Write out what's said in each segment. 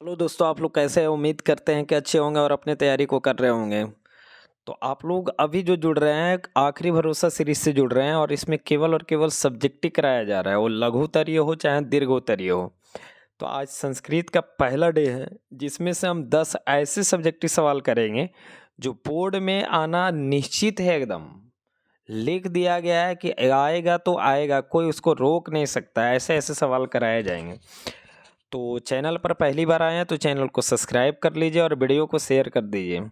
Hello दोस्तों, आप लोग कैसे हैं? उम्मीद करते हैं कि अच्छे होंगे और अपने तैयारी को कर रहे होंगे। तो आप लोग अभी जो जुड़ रहे हैं आखिरी भरोसा सीरीज से जुड़ रहे हैं और इसमें केवल और केवल सब्जेक्ट ही कराया जा रहा है, वो लघुत्तरीय हो चाहे दीर्घोत्तरीय हो। तो आज संस्कृत का पहला डे है जिसमें से हम 10 ऐसे सब्जेक्टिव सवाल करेंगे जो बोर्ड में आना निश्चित है। एकदम लिख दिया गया है कि आएगा तो आएगा, कोई उसको रोक नहीं सकता। ऐसे ऐसे सवाल कराए जाएंगे। तो चैनल पर पहली बार आए हैं तो चैनल को सब्सक्राइब कर लीजिए और वीडियो को शेयर कर दीजिए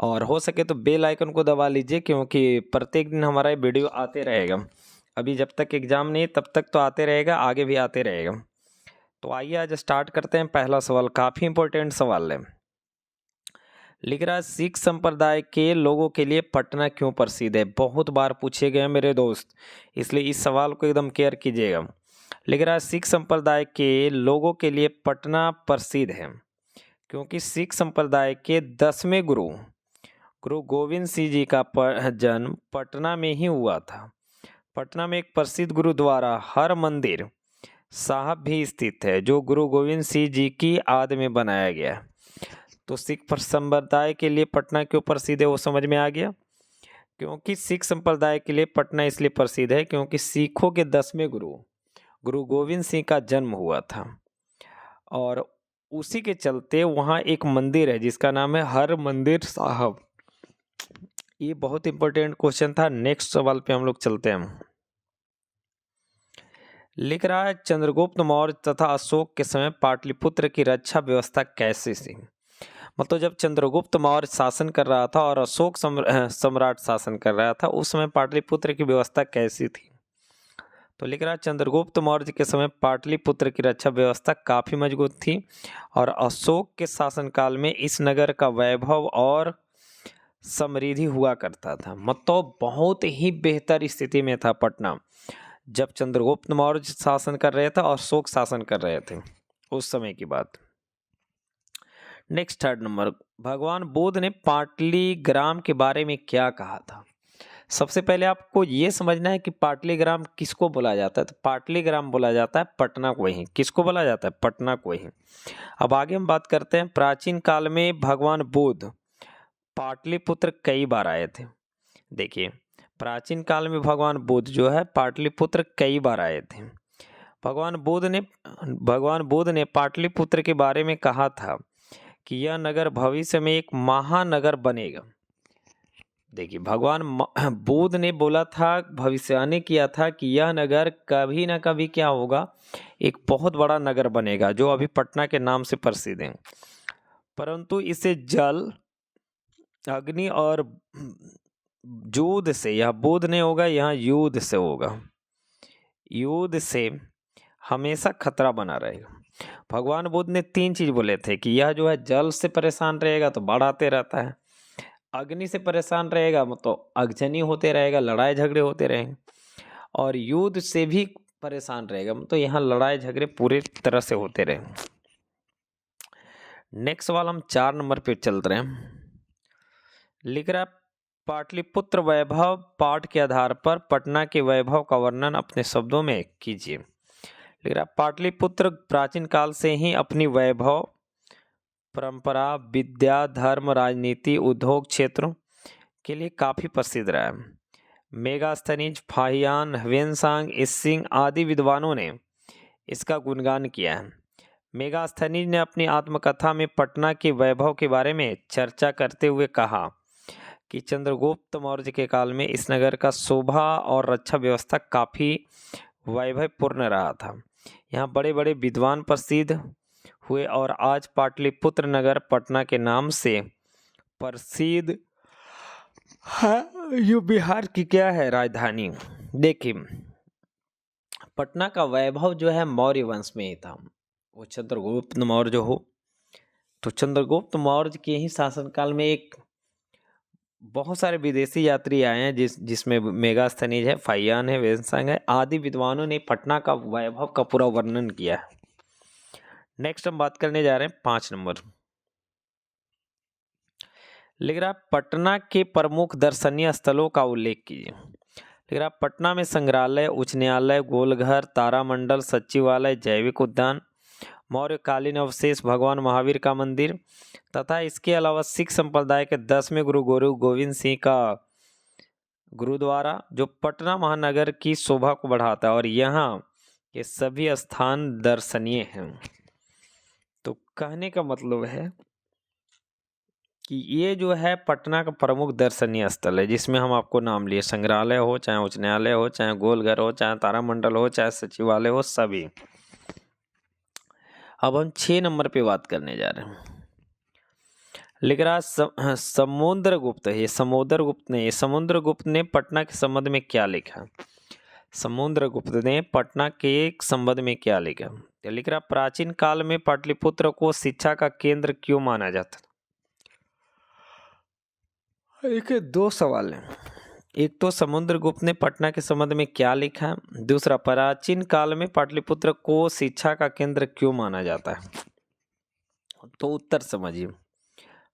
और हो सके तो बेल आइकन को दबा लीजिए, क्योंकि प्रत्येक दिन हमारा ये वीडियो आते रहेगा। अभी जब तक एग्ज़ाम नहीं तब तक तो आते रहेगा, आगे भी आते रहेगा। तो आइए आज स्टार्ट करते हैं। पहला सवाल काफ़ी इंपॉर्टेंट सवाल है। लिख रहा है, सिख संप्रदाय के लोगों के लिए पटना क्यों प्रसिद्ध है? बहुत बार पूछे गए हैं मेरे दोस्त, इसलिए इस सवाल को एकदम केयर कीजिएगा। लिख रहा है, सिख संप्रदाय के लोगों के लिए पटना प्रसिद्ध है क्योंकि सिख संप्रदाय के 10वें गुरु गुरु गोविंद सिंह जी का जन्म पटना में ही हुआ था। पटना में एक प्रसिद्ध गुरुद्वारा हर मंदिर साहब भी स्थित है जो गुरु गोविंद सिंह जी की याद में बनाया गया है। तो सिख संप्रदाय के लिए पटना क्यों प्रसिद्ध है वो समझ में आ गया। क्योंकि सिख संप्रदाय के लिए पटना इसलिए प्रसिद्ध है क्योंकि सिखों के 10वें गुरु गुरु गोविंद सिंह का जन्म हुआ था और उसी के चलते वहाँ एक मंदिर है जिसका नाम है हर मंदिर साहब। ये बहुत इंपॉर्टेंट क्वेश्चन था। नेक्स्ट सवाल पे हम लोग चलते हैं। लिख रहा है, चंद्रगुप्त मौर्य तथा अशोक के समय पाटलिपुत्र की रक्षा व्यवस्था कैसी थी? मतलब जब चंद्रगुप्त मौर्य शासन कर रहा था और अशोक सम्राट शासन कर रहा था, उस समय पाटलिपुत्र की व्यवस्था कैसी थी? तो लिख रहा है, चंद्रगुप्त मौर्य के समय पाटलिपुत्र की रक्षा व्यवस्था काफ़ी मजबूत थी और अशोक के शासनकाल में इस नगर का वैभव और समृद्धि हुआ करता था। मतलब बहुत ही बेहतर स्थिति में था पटना जब चंद्रगुप्त मौर्य शासन कर रहे थे और अशोक शासन कर रहे थे, उस समय की बात। नेक्स्ट थर्ड नंबर, भगवान बुद्ध ने पाटलीग्राम के बारे में क्या कहा था? सबसे पहले आपको ये समझना है कि पाटलीग्राम किसको बोला जाता है। तो पाटलीग्राम बोला जाता है पटना को ही। किसको बोला जाता है? पटना को ही। अब आगे हम बात करते हैं, प्राचीन काल में भगवान बुद्ध पाटलिपुत्र कई बार आए थे। देखिए, प्राचीन काल में भगवान बुद्ध जो है पाटलिपुत्र कई बार आए थे। भगवान बुद्ध ने पाटलिपुत्र के बारे में कहा था कि यह नगर भविष्य में एक महानगर बनेगा। देखिए, भगवान बुद्ध ने बोला था, भविष्यवाणी किया था कि यह नगर कभी ना कभी क्या होगा, एक बहुत बड़ा नगर बनेगा जो अभी पटना के नाम से प्रसिद्ध है। परंतु इसे जल, अग्नि और युद्ध से, यह बुद्ध नहीं होगा, यहाँ युद्ध से होगा। युद्ध से हमेशा खतरा बना रहेगा। भगवान बुद्ध ने 3 चीज बोले थे कि यह जो है जल से परेशान रहेगा तो बाढ़ आते रहता है, अग्नि से परेशान रहेगा मतलब अगजनी होते रहेगा, लड़ाई झगड़े होते रहेंगे, और युद्ध से भी परेशान रहेगा मतलब यहाँ लड़ाई झगड़े पूरी तरह से होते रहेंगे। नेक्स्ट सवाल हम 4 नंबर पे चल रहे हैं। लिख रहा है, पाटलिपुत्र वैभव पाठ के आधार पर पटना के वैभव का वर्णन अपने शब्दों में कीजिए। लिख रहा है, पाटलिपुत्र प्राचीन काल से ही अपनी वैभव, परंपरा, विद्या, धर्म, राजनीति, उद्योग क्षेत्रों के लिए काफ़ी प्रसिद्ध रहा है। मेगास्थनीज, फाहियान, ह्वेनसांग, इसिंग आदि विद्वानों ने इसका गुणगान किया है। मेगास्थनीज ने अपनी आत्मकथा में पटना के वैभव के बारे में चर्चा करते हुए कहा कि चंद्रगुप्त मौर्य के काल में इस नगर का शोभा और रक्षा व्यवस्था काफ़ी वैभवपूर्ण रहा था। यहाँ बड़े बड़े विद्वान प्रसिद्ध हुए और आज पाटलिपुत्र नगर पटना के नाम से प्रसिद्ध है। ये बिहार की क्या है? राजधानी। देखिए, पटना का वैभव जो है मौर्य वंश में ही था। वो चंद्रगुप्त मौर्य जो हो, तो चंद्रगुप्त मौर्य के ही शासनकाल में एक बहुत सारे विदेशी यात्री आए हैं जिसमें मेगास्थनीज है, फाहियान है, वेन्सांग है आदि विद्वानों ने पटना का वैभव का पूरा वर्णन किया है। नेक्स्ट हम बात करने जा रहे हैं 5 नंबर। लिख रहा, पटना के प्रमुख दर्शनीय स्थलों का उल्लेख कीजिए। लिख रहा, पटना में संग्रहालय, उच्च न्यायालय, गोलघर, तारामंडल, सचिवालय, जैविक उद्यान, मौर्यकालीन अवशेष भगवान महावीर का मंदिर तथा इसके अलावा सिख संप्रदाय के 10वें गुरु गोविंद सिंह का गुरुद्वारा जो पटना महानगर की शोभा को बढ़ाता है और यहाँ के सभी स्थान दर्शनीय हैं। तो कहने का मतलब है कि ये जो है पटना का प्रमुख दर्शनीय स्थल है, जिसमें हम आपको नाम लिए, संग्रहालय हो, चाहे उच्च न्यायालय हो, चाहे गोलघर हो, चाहे तारामंडल हो, चाहे सचिवालय हो, सभी। अब हम 6 नंबर पे बात करने जा रहे हैं। लिख रहा समुद्रगुप्त, ये समुद्रगुप्त ने, समुद्रगुप्त ने पटना के संबंध में क्या लिखा? समुद्रगुप्त ने पटना के संबंध में क्या लिखा? तो लिख रहा प्राचीन काल में पाटलिपुत्र को शिक्षा का केंद्र क्यों माना जाता? एक 2 सवाल हैं। एक तो समुद्रगुप्त ने पटना के संबंध में क्या लिखा, दूसरा प्राचीन काल में पाटलिपुत्र को शिक्षा का केंद्र क्यों माना जाता है। तो उत्तर समझिए।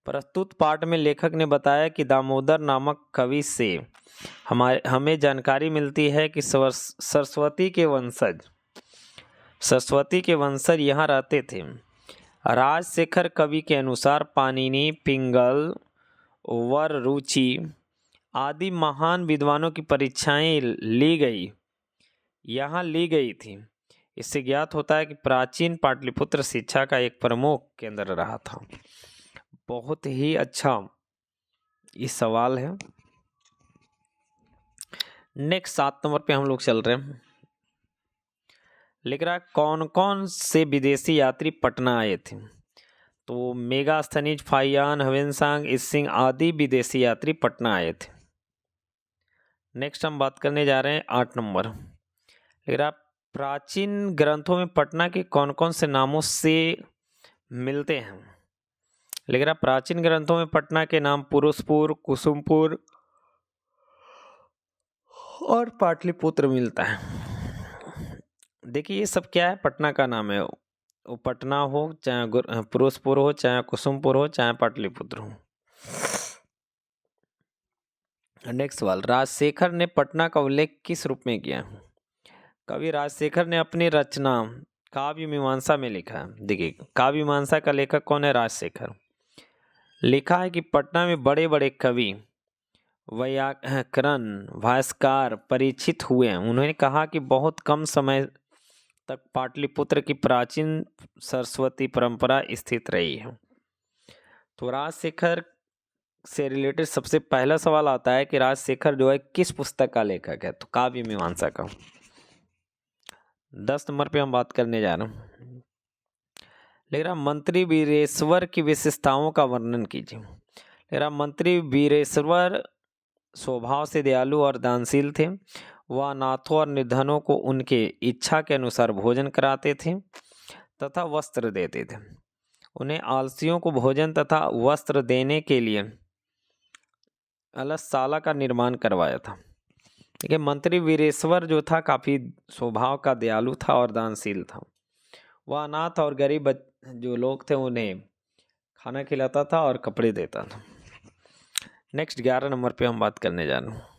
प्रस्तुत पाठ में लेखक ने बताया कि दामोदर नामक कवि से हमें जानकारी मिलती है कि सरस्वती के वंशज यहाँ रहते थे। राजशेखर कवि के अनुसार पाणिनि, पिंगल, वररुचि आदि महान विद्वानों की परीक्षाएं यहाँ ली गई थी। इससे ज्ञात होता है कि प्राचीन पाटलिपुत्र शिक्षा का एक प्रमुख केंद्र रहा था। बहुत ही अच्छा ये सवाल है। नेक्स्ट 7 नंबर पे हम लोग चल रहे हैं। लिख रहा कौन कौन से विदेशी यात्री पटना आए थे? तो मेगास्थनीज, फाहियान, ह्वेनसांग, इसिंग आदि विदेशी यात्री पटना आए थे। नेक्स्ट हम बात करने जा रहे हैं 8 नंबर। लिख रहा प्राचीन ग्रंथों में पटना के कौन कौन से नामों से मिलते हैं? लिख रहा प्राचीन ग्रंथों में पटना के नाम पुरुषपुर, कुसुमपुर और पाटलिपुत्र मिलता है। देखिए ये सब क्या है, पटना का नाम है। वो पटना हो, चाहे पुरुषपुर हो, चाहे कुसुमपुर हो, चाहे पाटलिपुत्र हो। नेक्स्ट सवाल, राजशेखर ने पटना का उल्लेख किस रूप में किया? कवि राजशेखर ने अपनी रचना काव्य मीमांसा में लिखा है। देखिए काव्य मीमांसा का लेखक कौन है? राजशेखर। लिखा है कि पटना में बड़े बड़े कवि, व्याकरण, भास्कर परीक्षित हुए। उन्होंने कहा कि बहुत कम समय तक पाटलिपुत्र की प्राचीन सरस्वती परंपरा स्थित रही है। तो राजशेखर से रिलेटेड सबसे पहला सवाल आता है कि राजशेखर जो है किस पुस्तक का लेखक है? तो काव्य मीमांसा का। 10 नंबर पे हम बात करने जा रहे हैं। लिख रहा मंत्री वीरेश्वर की विशेषताओं का वर्णन कीजिए। लिख रहा मंत्री वीरेश्वर स्वभाव से दयालु और दानशील थे। वह अनाथों और निर्धनों को उनके इच्छा के अनुसार भोजन कराते थे तथा वस्त्र देते थे। उन्हें आलसियों को भोजन तथा वस्त्र देने के लिए अलसशाला का निर्माण करवाया था। ठीक है, मंत्री वीरेश्वर जो था काफ़ी स्वभाव का दयालु था और दानशील था। वह अनाथ और गरीब जो लोग थे उन्हें खाना खिलाता था और कपड़े देता था। नेक्स्ट 11 नंबर पे हम बात करने जा रहे हैं।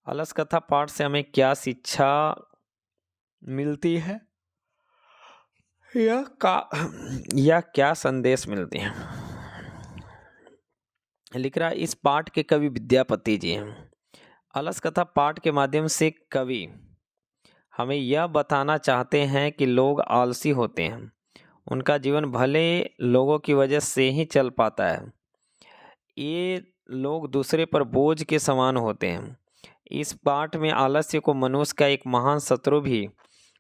अलस कथा पाठ से हमें क्या शिक्षा मिलती है या क्या संदेश मिलते हैं? लिख रहा इस पाठ के कवि विद्यापति जी हैं। अलस कथा पाठ के माध्यम से कवि हमें यह बताना चाहते हैं कि लोग आलसी होते हैं, उनका जीवन भले लोगों की वजह से ही चल पाता है। ये लोग दूसरे पर बोझ के समान होते हैं। इस पाठ में आलस्य को मनुष्य का एक महान शत्रु भी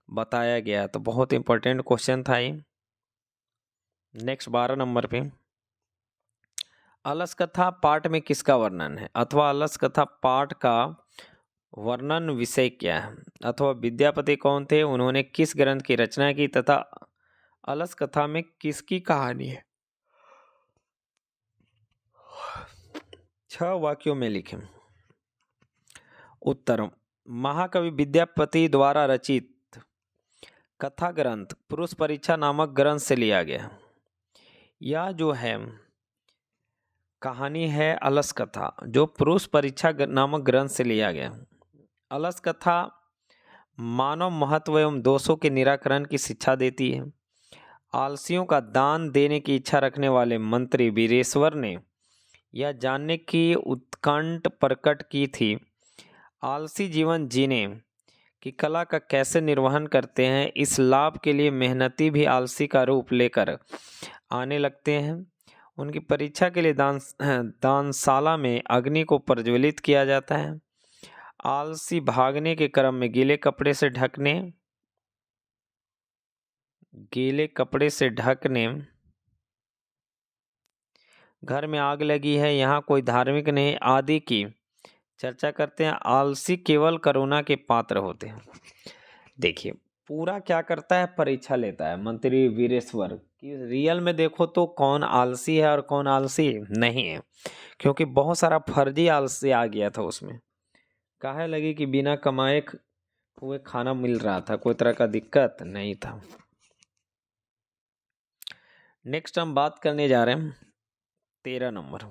बताया गया। तो बहुत इंपॉर्टेंट क्वेश्चन था ये। नेक्स्ट 12 नंबर पे अलस कथा पाठ में किसका वर्णन है अथवा अलस कथा पाठ का वर्णन विषय क्या है अथवा विद्यापति कौन थे, उन्होंने किस ग्रंथ की रचना की तथा अलस कथा में किसकी कहानी है? 6 वाक्यों में लिखें। उत्तर, महाकवि विद्यापति द्वारा रचित कथा ग्रंथ पुरुष परीक्षा नामक ग्रंथ से लिया गया। यह जो है कहानी है अलस कथा, जो पुरुष परीक्षा नामक ग्रंथ से लिया गया। अलस कथा मानव महत्व एवं दोषों के निराकरण की शिक्षा देती है। आलसियों का दान देने की इच्छा रखने वाले मंत्री वीरेश्वर ने यह जानने की उत्कंठ प्रकट की थी, आलसी जीवन जीने की कला का कैसे निर्वहन करते हैं। इस लाभ के लिए मेहनती भी आलसी का रूप लेकर आने लगते हैं। उनकी परीक्षा के लिए दानशाला में अग्नि को प्रज्वलित किया जाता है। आलसी भागने के क्रम में गीले कपड़े से ढकने घर में आग लगी है, यहाँ कोई धार्मिक नहीं आदि की चर्चा करते हैं। आलसी केवल करुणा के पात्र होते हैं। देखिए पूरा क्या करता है, परीक्षा लेता है मंत्री वीरेश्वर कि रियल में देखो तो कौन आलसी है और कौन आलसी नहीं है, क्योंकि बहुत सारा फर्जी आलसी आ गया था उसमें। काहे लगी कि बिना कमाए हुए खाना मिल रहा था, कोई तरह का दिक्कत नहीं था। नेक्स्ट हम बात करने जा रहे हैं 13 नंबर।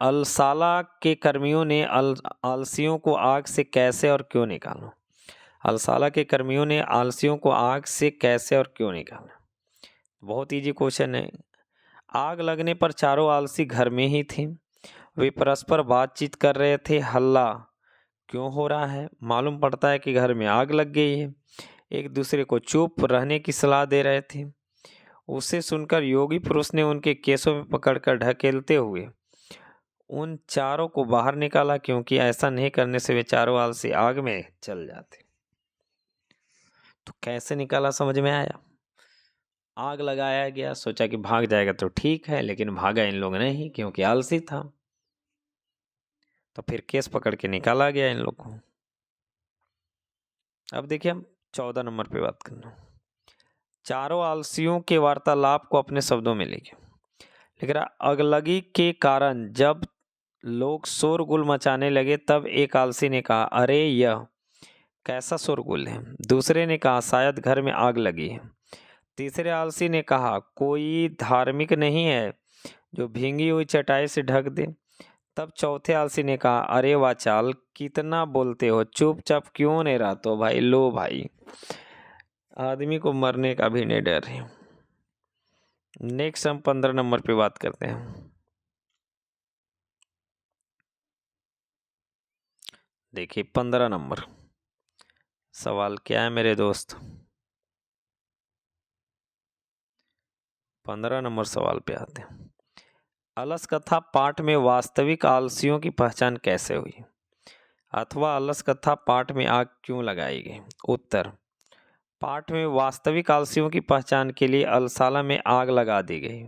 अलसाला के कर्मियों ने आलसियों को आग से कैसे और क्यों निकाला। अलसाला के कर्मियों ने आलसियों को आग से कैसे और क्यों निकाला। बहुत इजी क्वेश्चन है। आग लगने पर चारों आलसी घर में ही थे। वे परस्पर बातचीत कर रहे थे। हल्ला क्यों हो रहा है, मालूम पड़ता है कि घर में आग लग गई है। एक दूसरे को चुप रहने की सलाह दे रहे थे। उसे सुनकर योगी पुरुष ने उनके केसों में पकड़कर ढकेलते हुए उन चारों को बाहर निकाला, क्योंकि ऐसा नहीं करने से वे चारों आलसी आग में चल जाते। तो कैसे निकाला समझ में आया। आग लगाया गया, सोचा कि भाग जाएगा तो ठीक है, लेकिन भागा इन लोग नहीं, क्योंकि आलसी था। तो फिर केस पकड़ के निकाला गया इन लोग को। अब देखिए हम 14 नंबर पे बात करना। चारों आलसियों के वार्तालाप को अपने शब्दों में लिख रहा। अगलगी के कारण जब लोग शोरगुल मचाने लगे तब एक आलसी ने कहा, अरे यह कैसा शोरगुल है। दूसरे ने कहा, शायद घर में आग लगी है। तीसरे आलसी ने कहा, कोई धार्मिक नहीं है जो भींगी हुई चटाई से ढक दे। तब चौथे आलसी ने कहा, अरे वाचाल कितना बोलते हो, चुपचाप क्यों नहीं रहा। तो भाई लो भाई, आदमी को मरने का भी नहीं डर है। नेक्स्ट हम 15 नंबर पे बात करते हैं। देखिए 15 नंबर सवाल क्या है मेरे दोस्त। 15 नंबर सवाल पे आते हैं। अलस कथा पाठ में वास्तविक आलसियों की पहचान कैसे हुई, अथवा अलस कथा पाठ में आग क्यों लगाई गई। उत्तर, पाठ में वास्तविक आलसियों की पहचान के लिए अलसाला में आग लगा दी गई।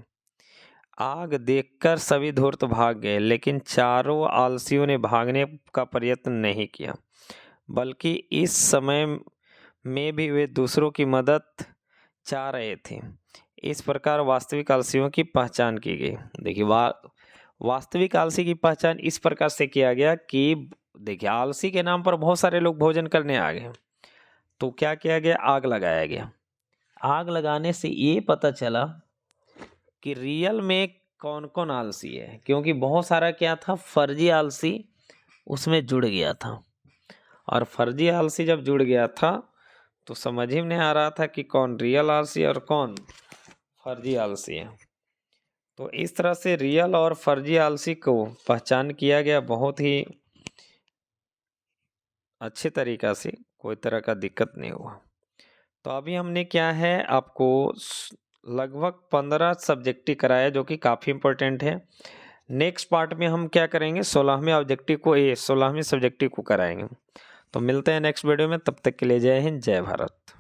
आग देखकर सभी धूर्त भाग गए, लेकिन चारों आलसियों ने भागने का प्रयत्न नहीं किया, बल्कि इस समय में भी वे दूसरों की मदद चाह रहे थे। इस प्रकार वास्तविक आलसियों की पहचान की गई। देखिए वास्तविक आलसी की पहचान इस प्रकार से किया गया कि देखिए आलसी के नाम पर बहुत सारे लोग भोजन करने आ गए, तो क्या किया गया, आग लगाया गया। आग लगाने से ये पता चला कि रियल में कौन कौन आलसी है, क्योंकि बहुत सारा क्या था, फर्जी आलसी उसमें जुड़ गया था। और फर्जी आलसी जब जुड़ गया था तो समझ ही नहीं आ रहा था कि कौन रियल आलसी और कौन फर्जी आलसी है। तो इस तरह से रियल और फर्जी आलसी को पहचान किया गया बहुत ही अच्छे तरीक़ा से, कोई तरह का दिक्कत नहीं हुआ। तो अभी हमने क्या है आपको लगभग 15 सब्जेक्टिव कराया, जो कि काफ़ी इम्पोर्टेंट है। नेक्स्ट पार्ट में हम क्या करेंगे, 16वें सब्जेक्टिव को कराएंगे। तो मिलते हैं नेक्स्ट वीडियो में, तब तक के लिए जय हिंद जय भारत।